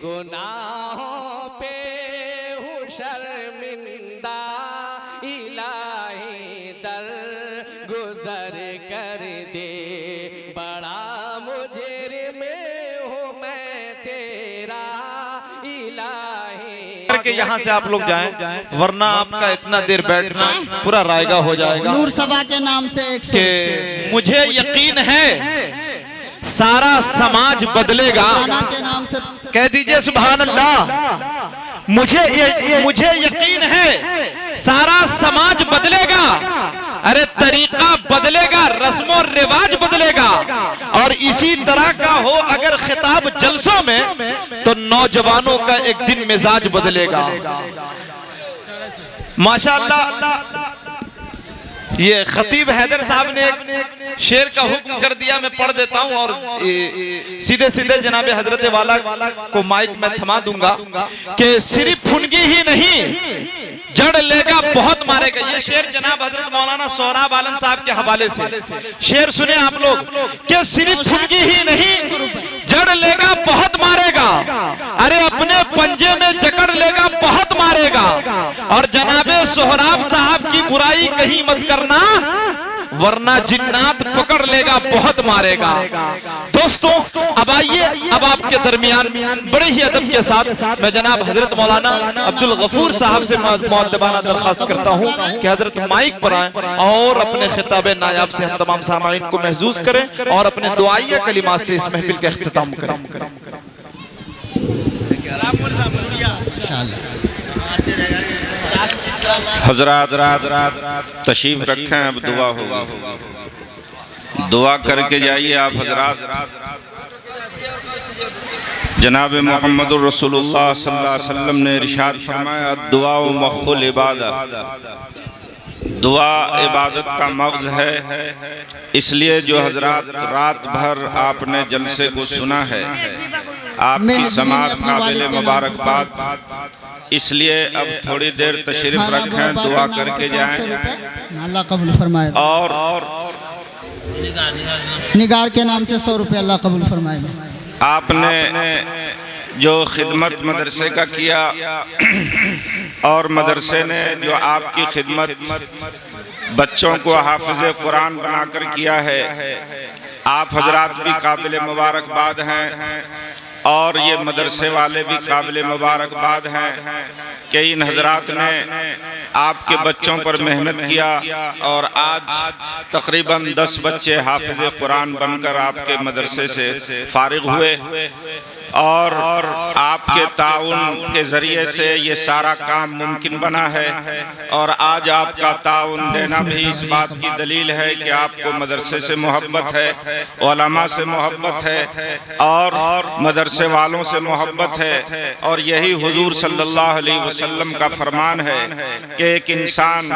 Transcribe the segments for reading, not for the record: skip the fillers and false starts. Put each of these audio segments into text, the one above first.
گناہوں پہ ہوں شرمندہ، الہی در گزر کر دے، بڑا مجرم ہوں میں تیرا الہی۔ کہ یہاں سے آپ لوگ جائیں ورنہ آپ کا اتنا دیر بیٹھنا پورا رائے گا ہو جائے گا۔ نور صبا کے نام سے ایک کہ مجھے یقین ہے سارا سماج بدلے گا، کے نام سے کہہ دیجئے سبحان اللہ۔ مجھے یقین ہے سارا سماج بدلے گا، ارے طریقہ بدلے گا، رسم و رواج بدلے گا، اور اسی طرح کا ہو اگر خطاب جلسوں میں تو نوجوانوں کا ایک دن مزاج بدلے گا۔ ماشاءاللہ یہ خطیب حیدر صاحب نے ایک شعر کا حکم کر دیا، میں پڑھ دیتا ہوں اور سیدھے سیدھے جناب حضرت والا کو مائک میں تھما دوں گا کہ صرف پھنگی ہی نہیں جڑ لے گا بہت مارے گا۔ یہ شعر جناب حضرت مولانا سہراب عالم صاحب کے حوالے سے شعر سنیں آپ لوگ کہ صرف پھنگی ہی نہیں جڑ لے گا بہت مارے گا، ارے اپنے پنجے میں جکڑ لے گا بہت مارے گا، اور جناب سہراب صاحب کی برائی کہیں مت کرنا ورنہ جنات پکڑ لے گا بہت مارے گا۔ دوستوں اب آئیے، اب آپ کے درمیان بڑے ہی ادب کے ساتھ میں جناب حضرت مولانا عبدالغفور صاحب سے مؤدبانہ درخواست کرتا ہوں کہ حضرت مائک پر آئیں اور اپنے خطاب نایاب سے ہم تمام سامعین کو محظوظ کریں اور اپنے دعائیہ کلمات سے اس محفل کا اختتام کریں۔ حضرات تشریف رکھیں، اب دعا ہوگی، دعا کر کے جائیے آپ حضرات۔ جناب محمد الرسول اللہ صلی اللہ علیہ وسلم نے ارشاد فرمایا دعا مخ العبادہ، دعا عبادت کا مغز ہے، اس لیے جو حضرات رات بھر آپ نے جلسے کو سنا ہے آپ کی سماعت قابل مبارکباد، اس لیے اب تھوڑی دیر تشریف رکھیں، دعا کر کے جائیں، اللہ قبول فرمائے، اور نگار کے نام سے 100 روپے اللہ قبول فرمائے۔ آپ نے جو خدمت مدرسے کا کیا اور مدرسے نے جو آپ کی خدمت بچوں کو حافظ قرآن بنا کر کیا ہے، آپ حضرات بھی قابل مبارکباد ہیں اور یہ مدرسے والے بھی قابل مبارکباد ہیں کہ ان حضرات نے آپ کے بچوں پر محنت کیا اور آج تقریباً 10 بچے حافظ قرآن بن کر آپ کے مدرسے سے فارغ ہوئے، اور آپ کے تعاون کے ذریعے سے یہ سارا کام ممکن بنا ہے، اور آج آپ کا تعاون دینا بھی اس بات کی دلیل ہے کہ آپ کو مدرسے سے محبت ہے، علماء سے محبت ہے اور مدرسے والوں سے محبت ہے، اور یہی حضور صلی اللہ علیہ وسلم کا فرمان ہے کہ ایک انسان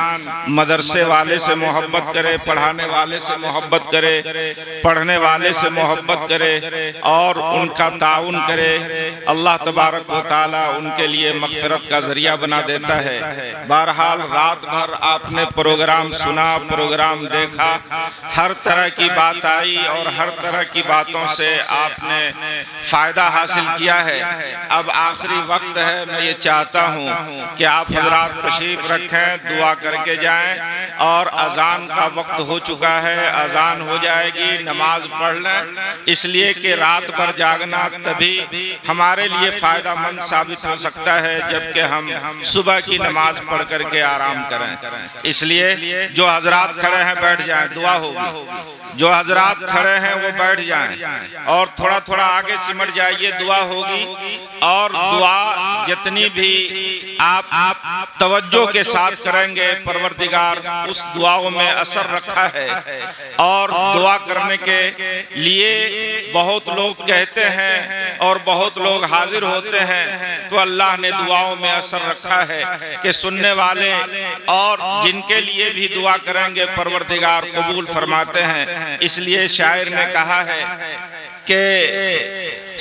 مدرسے والے سے محبت کرے، پڑھانے والے سے محبت کرے، پڑھنے والے سے محبت کرے اور ان کا تعاون کرے، اللہ تبارک و تعالی ان کے لیے مغفرت کا ذریعہ بنا دیتا ہے۔ بہرحال رات بھر آپ نے پروگرام سنا، پروگرام دیکھا، ہر طرح کی بات آئی اور ہر طرح کی باتوں سے آپ نے فائدہ حاصل کیا ہے۔ اب آخری وقت ہے، میں یہ چاہتا ہوں کہ آپ حضرات تشریف رکھیں، دعا کر کے جائیں، اور اذان کا وقت ہو چکا ہے، اذان ہو جائے گی، نماز پڑھ لیں، اس لیے کہ رات بھر جاگنا تبھی ہمارے لیے فائدہ مند ثابت ہو سکتا ہے جبکہ ہم صبح کی نماز پڑھ کر کے آرام کریں۔ اس لیے جو حضرات کھڑے ہیں بیٹھ جائیں، دعا ہوگی، جو حضرات کھڑے ہیں وہ بیٹھ جائیں اور تھوڑا تھوڑا آگے سمٹ جائیے، دعا ہوگی، اور دعا جتنی بھی آپ توجہ کے ساتھ کریں گے پروردگار اس دعاؤں میں اثر رکھا ہے، اور دعا کرنے کے لیے بہت لوگ کہتے ہیں اور بہت لوگ حاضر ہوتے ہیں، تو اللہ نے دعاؤں میں اثر رکھا ہے کہ سننے والے اور جن کے لیے بھی دعا کریں گے پروردگار قبول فرماتے ہیں۔ اس لیے شاعر نے کہا ہے کہ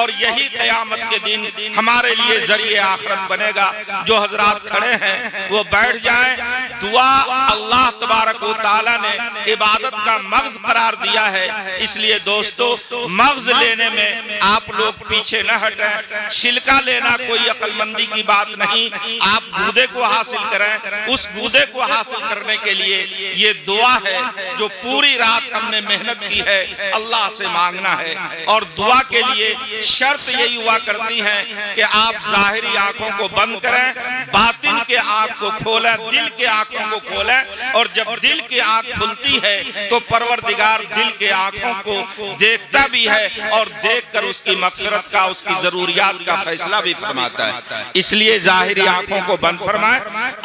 اور یہی قیامت کے دن ہمارے لیے ذریعہ آخرت بنے گا۔ جو حضرات کھڑے ہیں وہ بیٹھ جائیں۔ دعا اللہ تبارک و تعالیٰ نے عبادت کا مغز قرار دیا ہے، اس لیے دوستو مغز لینے میں آپ لوگ پیچھے نہ ہٹیں۔ چھلکا لینا کوئی عقل مندی کی بات نہیں، آپ گودے کو حاصل کریں۔ اس گودے کو حاصل کرنے کے لیے یہ دعا ہے جو پوری رات ہم نے محنت کی ہے، اللہ سے مانگنا ہے۔ اور دعا کے لیے شرط یہی ہوا کرتی ہے کہ آپ ظاہری آنکھوں کو بند کریں، باطن کے آنکھ کو کھولیں، دل کے آنکھوں کو کھولیں، اور جب دل کی آنکھ کھلتی ہے تو پروردگار دل کے آنکھوں کو دیکھتا بھی ہے، اور دیکھ کر اس کی مغفرت کا، اس کی ضروریات کا فیصلہ بھی فرماتا ہے۔ اس لیے ظاہری آنکھوں کو بند فرمائیں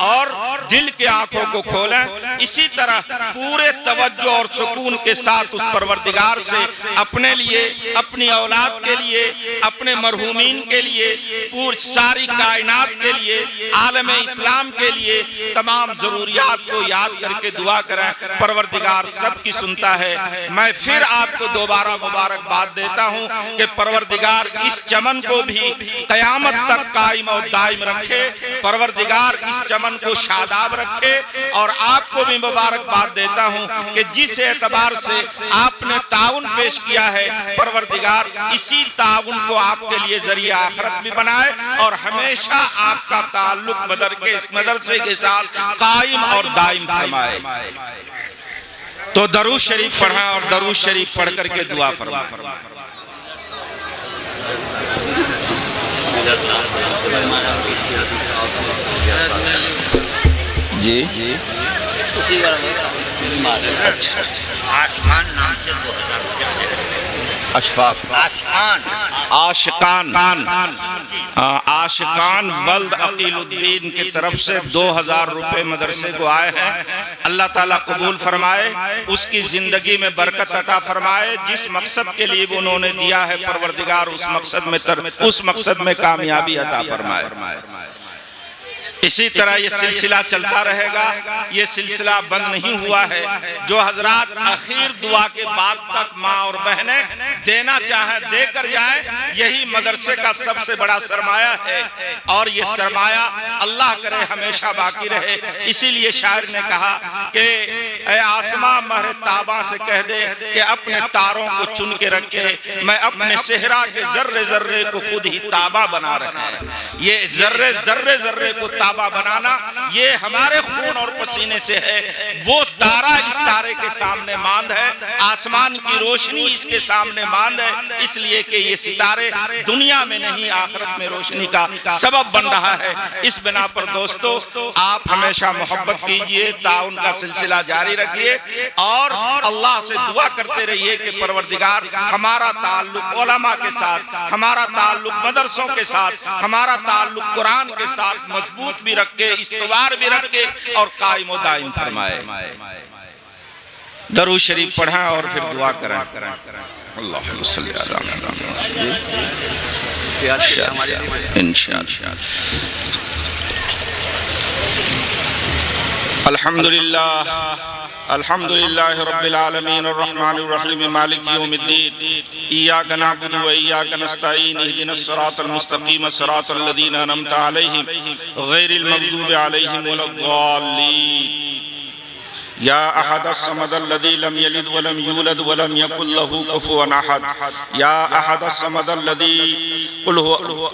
اور دل کے آنکھوں کو کھولیں۔ اسی طرح پورے توجہ اور سکون کے ساتھ اس پروردگار سے اپنے لیے، اپنی اولاد کے لیے، اپنے مرحومین کے لیے، پوری ساری کائنات کے لیے، عالم اسلام کے لیے تمام ضروریات کو یاد کر کے دعا کریں۔ پروردگار سب کی سنتا ہے۔ میں پھر آپ کو دوبارہ مبارکباد دیتا ہوں کہ پروردگار اس چمن کو بھی قیامت تک قائم اور دائم رکھے، پروردگار اس چمن کو شاداب رکھے، اور آپ کو بھی مبارکباد دیتا ہوں کہ جس اعتبار سے آپ نے تعاون پیش کیا ہے، پروردگار اسی تعاون کو آپ کے لیے ذریعہ آخرت بھی بنائے، اور ہمیشہ آپ کا تعلق مدرسے کے ساتھ قائم اور دائم فرمائے۔ تو درود شریف پڑھیں اور درود شریف پڑھ کر کے دعا فرمائیں۔ جی عاشقان ولد عقیل الدین کی طرف سے 2000 روپے مدرسے کو آئے ہیں۔ اللہ تعالیٰ قبول فرمائے، اس کی زندگی میں برکت عطا فرمائے۔ جس مقصد کے لیے انہوں نے دیا ہے پروردگار اس مقصد میں کامیابی عطا فرمائے۔ اسی طرح یہ سلسلہ چلتا رہے گا، یہ سلسلہ بند نہیں ہوا ہے۔ جو حضرات اخیر دعا کے بعد تک ماں اور بہنیں دینا چاہیں دے کر جائیں، یہی مدرسے کا سب سے بڑا سرمایہ ہے، اور یہ سرمایہ اللہ کرے ہمیشہ باقی رہے۔ اسی لیے شاعر نے کہا کہ اے آسماں مہر تاباں سے کہہ دے کہ اپنے تاروں کو چن کے رکھے، میں اپنے صحرا کے ذرے ذرے کو خود ہی تابا بنا رکھے۔ یہ ذرے ذرے کو تابا بنانا یہ ہمارے خون اور پسینے سے ہے۔ وہ تارا اس تارے کے سامنے ماند ہے، آسمان کی روشنی اس کے سامنے ماند ہے، اس لیے کہ یہ ستارے دنیا میں نہیں آخرت میں روشنی کا سبب بن رہا ہے۔ اس بنا پر دوستو آپ ہمیشہ محبت کیجئے، تعاون کا سلسلہ جاری رکھیے، اور اللہ سے دعا کرتے رہیے کہ پروردگار ہمارا تعلق علماء کے ساتھ، ہمارا تعلق مدرسوں کے ساتھ، ہمارا تعلق قرآن کے ساتھ مضبوط بھی رکھے، استوار بھی رکھے، اور قائم و دائم فرمائے۔ درود شریف پڑھیں اور پھر دعا کریں۔ اللہم صلی علی محمد۔ انشاءاللہ۔ الحمدللہ رب العالمین الرحمن الرحیم مالک یوم الدین، ایاک نعبد و ایاک نستعین، اہدنا الصراط المستقیم صراط الذین انعمت علیہم غیر المغضوب علیہم ولا الضالین۔ یا احد الصمد الذی لم یلد ولم یولد ولم یکن له کفوا احد۔ یا احد الصمد الذی قل هو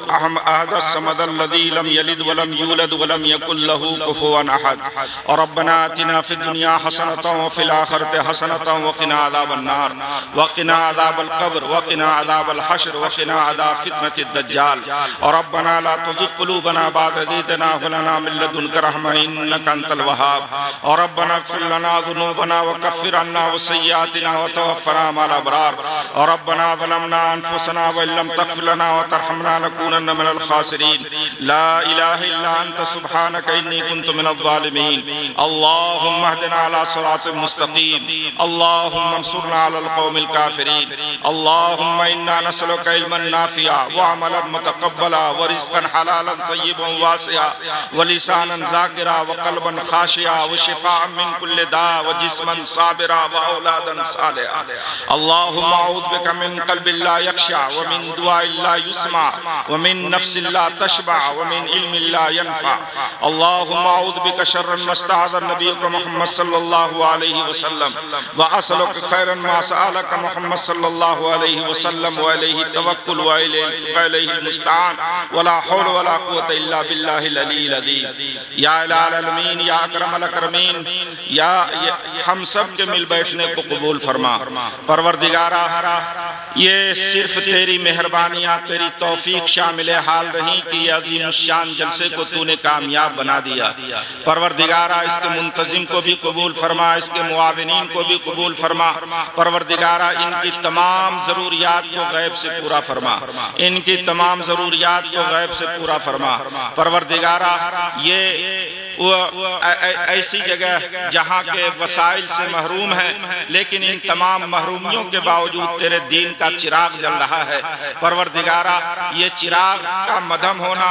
احد الصمد الذی لم یلد ولم یولد ولم یکن له کفوا احد۔ ربنا آتنا فی الدنیا حسنۃ وفی الآخرۃ حسنۃ وقنا عذاب النار وقنا عذاب القبر وقنا عذاب الحشر وقنا عذاب فتنة الدجال۔ ربنا لا تزغ قلوبنا بعد إذ هديتنا وهب لنا من لدنك رحمة إنك أنت الوهاب۔ ربنا اغفر لنا ذنوبنا وكفر عنا وسيئاتنا وتوفنا مع الأبرار۔ ربنا ظلمنا أنفسنا وإن لم تغفر لنا وترحمنا لنكونن من الخاسرين۔ لا إله إلا أنت سبحانك إني كنت من الظالمين۔ اللهم اهدنا على صراط مستقيم، اللهم انصرنا على القوم الكافرين۔ اللهم إنا نسألك علما نافعا وعملا متقبلا ورزقا حلالا طيبا واسعا ولسانا ذاكرا وقلبا خاشعا وشفاء من كل دا وجسما صابرا واولادا صالحا اللهم اعوذ بك من قلب لا يخشع ومن دعاء لا يسمع ومن نفس لا تشبع ومن علم لا ينفع اللهم اعوذ بك شر ما استعاذ نبيك محمد صلى الله عليه وسلم واسالك خيرا ما سالك محمد صلى الله عليه وسلم واليه التوكل واليه المستعان ولا حول ولا قوة الا بالله العلی العظیم یا الہ العالمین یا اکرم الاکرمین یا ہم سب کے مل بیٹھنے کو قبول فرما پروردگارہ یہ صرف تیری مہربانیاں تیری توفیق شامل حال رہی کہ یہ عظیم الشان جلسے کو تو نے کامیاب بنا دیا پروردگارہ اس کے منتظم کو بھی قبول فرما اس کے معاونین کو بھی قبول فرما پروردگارہ ان کی تمام ضروریات کو غیب سے پورا فرما ان کی تمام ضروریات کو غیب سے پورا فرما پروردگارہ یہ ایسی جگہ جہاں کے وسائل سے محروم ہیں لیکن ان تمام محرومیوں کے باوجود تیرے دین کا چراغ جل رہا ہے پروردگارہ یہ چراغ کا مدھم ہونا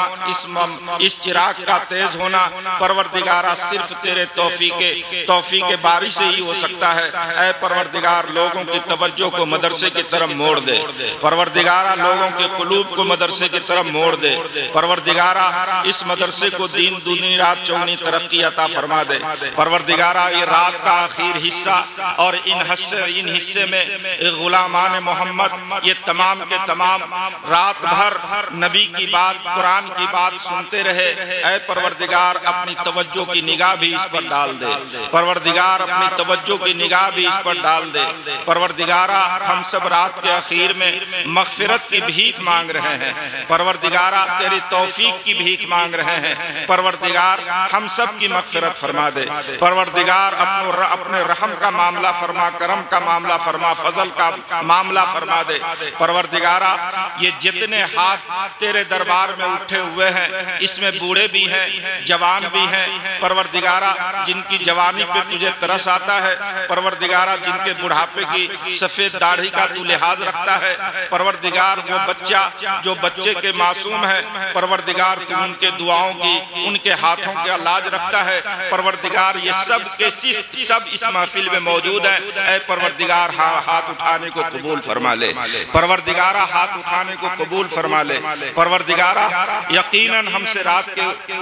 اس چراغ کا تیز ہونا پروردگارہ صرف تیرے توفیق باری سے ہی ہو سکتا ہے اے پروردگار لوگوں کی توجہ کو مدرسے کی طرف موڑ دے پروردگارہ لوگوں کے قلوب کو مدرسے کی طرف موڑ دے پروردگارہ اس مدرسے کو دین دنیا رات چوگنی ترقی عطا فرما دے پروردگارہ یہ رات کا آخر حصہ اور ان حصے میں غلامان محمد یہ تمام کے تمام رات بھر نبی کی بات قرآن کی بات سنتے رہے اے پروردگار اپنی توجہ کی نگاہ بھی اس پر ڈال دے پروردگار اپنی توجہ کی نگاہ بھی اس پر ڈال دے پروردگارہ ہم سب رات کے اخیر میں مغفرت کی بھیک مانگ رہے ہیں پروردگارہ تیری توفیق کی بھیک مانگ رہے ہیں پروردگار ہم سب کی مغفرت فرما دے پروردگار اپنے رحم کا معاملہ فرما کرم کا معاملہ فرما فضل کا معاملہ فرما دے پروردگارہ یہ جتنے ہاتھ تیرے دربار میں اٹھے ہوئے ہیں اس میں بوڑھے بھی ہیں جوان بھی ہیں پروردگارہ جن کی جوانی پہ تجھے ترس آتا ہے پروردگارہ جن کے بڑھاپے کی سفید داڑھی کا تو لحاظ رکھتا ہے پروردگار وہ بچہ جو بچے کے معصوم ہے پروردگار تو ان کے دعاؤں کی ان کے ہاتھوں کے لاج رکھتا ہے پروردگار یہ سب اس محفل میں موجود ہیں اے پروردگار ہاتھ اٹھانے کو قبول فرما لے پروردگارہ ہاتھ اٹھانے کو قبول فرما لے پروردگارہ یقیناً ہم سے رات کے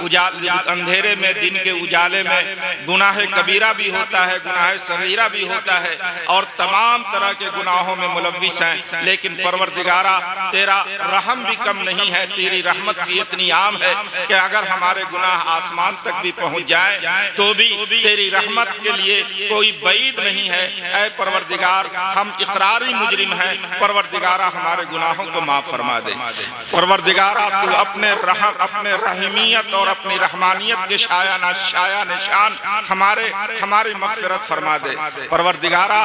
اندھیرے میں دن کے اجالے میں گناہ کبیرہ بھی ہوتا ہے گناہ صغیرہ بھی ہوتا ہے اور تمام طرح کے گناہوں میں ملوث ہیں لیکن پروردگارہ تیرا رحم بھی کم نہیں ہے تیری رحمت بھی اتنی عام ہے کہ اگر ہمارے گناہ آسمان تک بھی پہنچ جائیں تو بھی تیری رحمت کے لیے کوئی بعید نہیں ہے اے پروردگار ہم اقراری مجرم ہیں پروردگارہ ہمارے گناہوں کو معاف فرما دے پروردگارہ تو اپنے رحمیت اور اپنی رحمانیت کے شایع نشان ہماری مغفرت فرما دے پروردگارہ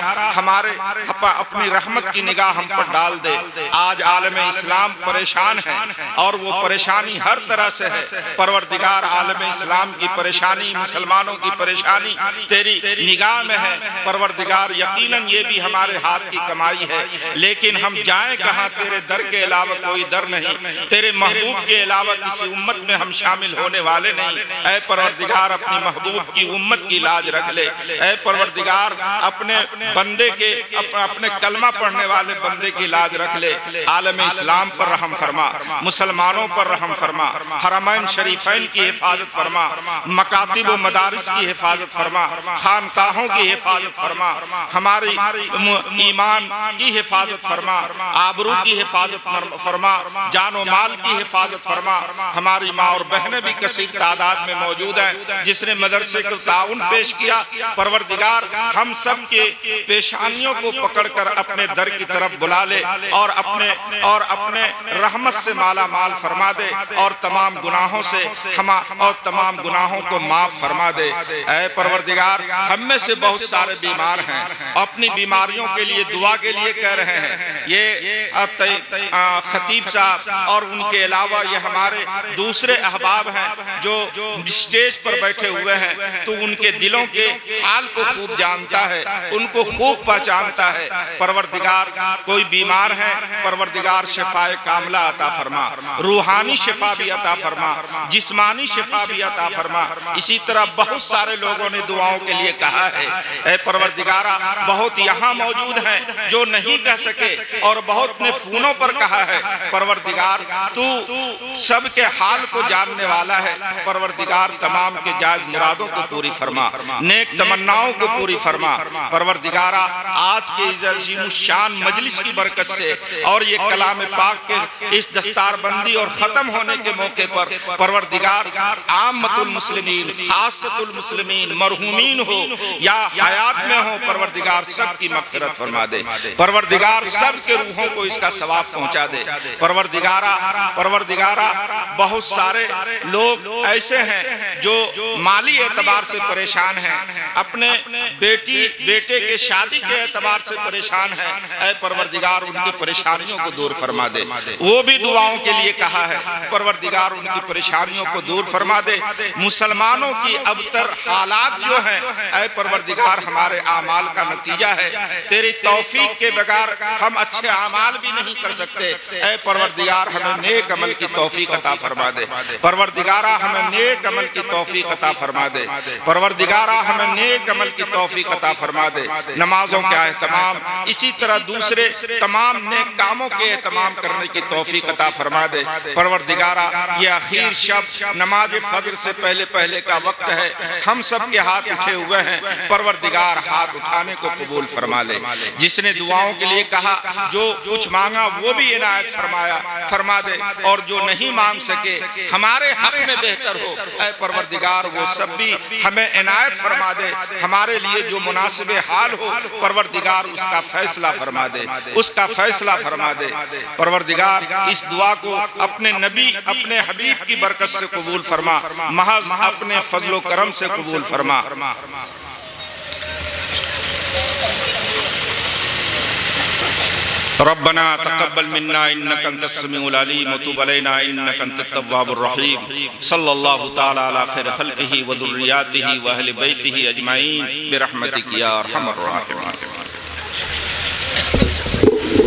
اپنی رحمت کی نگاہ ہم پر ڈال دے آج عالم اسلام پریشان ہے اور وہ پریشانی ہر طرح سے ہے پروردگار عالم اسلام کی پریشانی مسلمانوں کی پریشانی تیری نگاہ میں ہے پروردگار یقیناً یہ بھی ہمارے ہاتھ کی کمائی ہے لیکن ہم جائیں کہاں تیرے در کے علاوہ کوئی در نہیں تیرے محبوب کے علاوہ کسی امت میں ہم شامل ہونے والے نہیں اے پروردگار اپنی محبوب کی امت کی لاج رکھ لے اے پروردگار اپنے بندے کے اپنے کلمہ پڑھنے والے بندے کی لاج رکھ لے عالم اسلام پر رحم فرما مسلمانوں پر رحم فرما حرمین شریفین کی حفاظت فرما مکاتب و مدارس کی حفاظت فرما خانقاہوں کی حفاظت فرما ہماری ایمان کی حفاظت فرما آبرو کی حفاظت فرما جان و مال کی حفاظت فرما ہماری ماں اور بہنیں بھی کثیر تعداد میں موجود ہیں جس نے مدرسے کو تعاون پیش کیا پروردگار ہم سب کے پیشانیوں کو پکڑ کر اپنے در کی طرف بلا لے اور اپنے رحمت سے مالا مال فرما دے اور تمام گناہوں سے اور تمام گناہوں کو معاف فرما دے اے پروردگار ہم میں سے بہت سارے بیمار ہیں اپنی بیماریوں کے لیے دعا کے لیے کہہ رہے ہیں یہ خطیب صاحب اور ان کے علاوہ یہ ہمارے دوسرے احباب ہیں جو اسٹیج پر بیٹھے ہوئے ہیں تو ان کے دلوں کے حال کو خوب جانتا ہے، ان کو خوب پہچانتا ہے۔ پروردگار کوئی بیمار ہے، پروردگار شفائے کاملہ عطا فرما، روحانی شفا بھی عطا فرما، جسمانی شفا بھی عطا فرما۔ اسی طرح بہت سارے لوگوں نے دعاؤں کے لیے کہا ہے، اے پروردگارہ بہت یہاں موجود ہیں جو نہیں کہہ سکے، اور بہت نے فونوں پر کہا ہے۔ پروردگار تو سب کے حال کو جاننے والا ہے، پروردگار تمام کے جائز مرادوں کو پوری فرما، نیک تمناؤں کو پوری فرما۔ پروردگارہ آج کے اس عظیم الشان مجلس کی برکت سے اور یہ کلام پاک کے اس دستار بندی اور ختم ہونے کے موقع پر پروردگار عامت المسلمین، خاصت المسلمین، مرحومین ہو یا حیات میں ہو، پروردگار سب کی مغفرت فرما دے، پروردگار سب کے روحوں کو اس کا ثواب پہنچا دے۔ پروردگارہ بہت سارے لوگ ایسے ہیں جو مالی اعتبار سے پریشان ہیں، اپنے بیٹے کے شادی کے اعتبار سے پریشان ہیں، اے پروردگار ان کی پریشانیوں کو دور فرما دے۔ وہ بھی دعاؤں کے لیے کہا ہے، پروردگار ان کی پریشانیوں کو دور فرما دے۔ مسلمانوں کی ابتر حالات جو ہیں، اے پروردگار ہمارے اعمال کا نتیجہ ہے، تیری توفیق کے بغیر ہم اچھے اعمال بھی نہیں کر سکتے۔ اے پروردگار ہمیں نیک عمل کی توفیق عطا فرما دے، پروردگارہ ہمیں نیک عمل کی توفیق عطا فرما دے، پروردگارہ ہمیں نیک عمل کی توفیق عطا فرما دے۔ نمازوں کا اہتمام، اسی طرح دوسرے تمام نیک کاموں کے اہتمام کرنے کی توفیق عطا فرما دے۔ پروردگارہ یہ آخر شب نماز فجر سے پہلے کا وقت ہے، ہم سب کے ہاتھ اٹھے ہوئے ہیں، پروردگار ہاتھ اٹھانے کو قبول فرما لے۔ جس نے دعاؤں کے لیے کہا، جو کچھ مانگا وہ بھی عنایت فرما دے، اور جو نہیں مانگ سکے ہمارے حق میں بہتر ہو، اے پروردگار وہ سب بھی ہمیں عنایت فرما دے۔ ہمارے لیے جو مناسب حال ہو، پروردگار اس کا فیصلہ فرما دے، اس کا فیصلہ فرما دے۔ پروردگار اس دعا کو اپنے نبی، اپنے حبیب کی برکت سے قبول فرما، محض اپنے فضل و کرم سے قبول فرما۔ ربنا تقبل منا انك انت السميع العليم وتب علينا انك انت التواب الرحيم صلى الله تعالى على خير خلقه وذرياته واهل بيته اجمعين برحمتك يا ارحم الراحمين۔